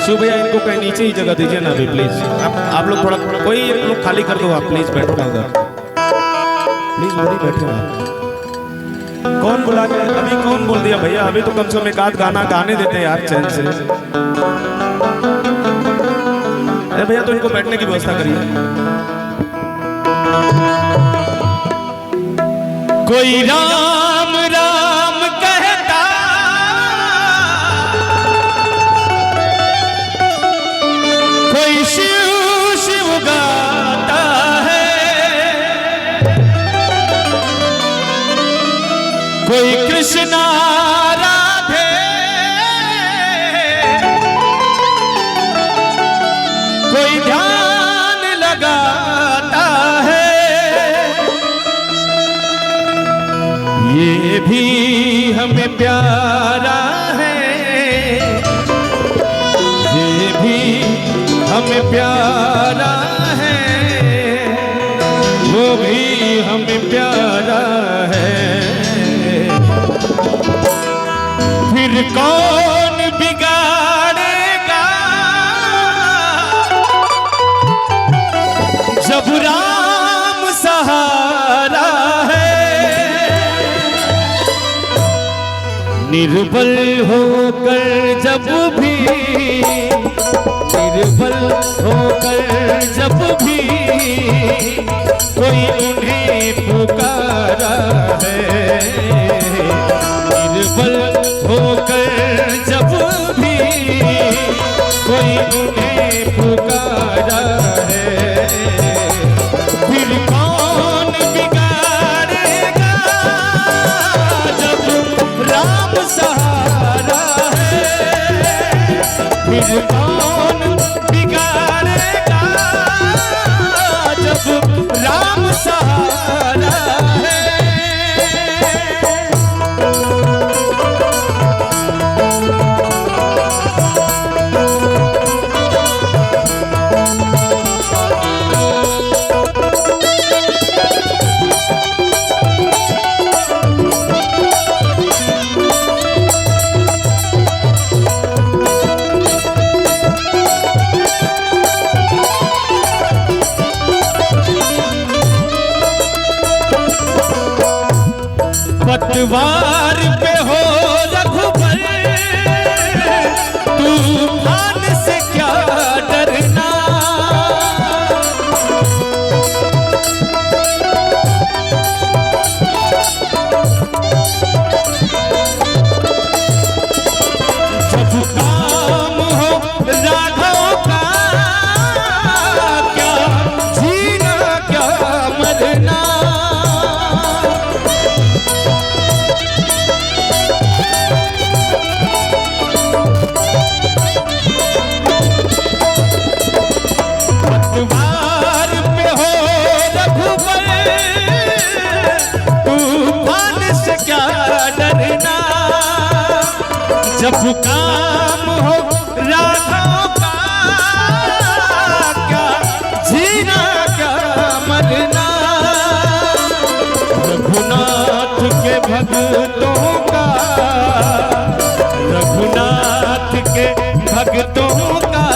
शिव भैया इनको कहीं नीचे ही जगह दीजिए ना अभी प्लीज। आप लोग थोड़ा कोई एक लोग खाली कर दो, आप प्लीज बैठो ना उधर, प्लीज उधर ही बैठे आप। कौन बुला के अभी कौन बोल दिया भैया? अभी तो कम से कम एक आध गाना गाने देते यार चैन से। अरे भैया तो इनको बैठने की व्यवस्था करिए। कोई राम राम कहता, कोई शिव शिव गाता है, कोई कृष्णा राधे, कोई ध्यान लगाता है। ये भी हमें प्यारा है, ये भी हमें प्यारा है, वो भी हमें प्यारा है। फिर कौन बिगाड़ेगा जब राम सहारा है। निर्बल होकर जब भी, निर्बल होकर जब भी कोई उन्हें पुकारा है, निर्बल होकर जब भी कोई उन्हें पुकारा है। फिर कौन बिगाड़ेगा जब राम सहारा है। फिर कौन बिगाड़ेगा जब राम सहारा है। पतवार पे हो रघुबर, तूफान से क्या डरना। जब काम हो राघव का, क्या जीना क्या मरना। जब काम हो राघव का, क्या जीना क्या मरना। रघुनाथ के भक्तों का, रघुनाथ के भक्तों का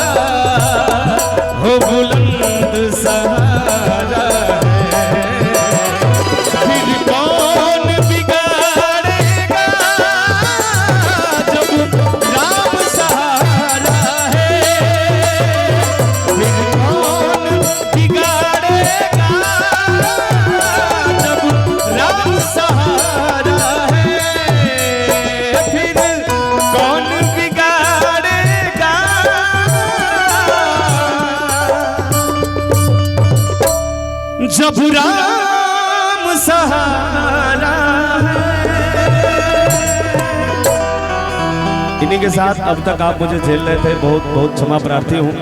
हो बुलंद सहारा है। फिर कौन बिगाड़ेगा जब राम सहारा है। फिर कौन बिगाड़ेगा जब राम सहारा है। फिर कौन बिगाड़ेगा जब राम सहारा है। इन्हीं के साथ अब तक आप मुझे झेल रहे थे, बहुत बहुत क्षमा प्रार्थी हूँ।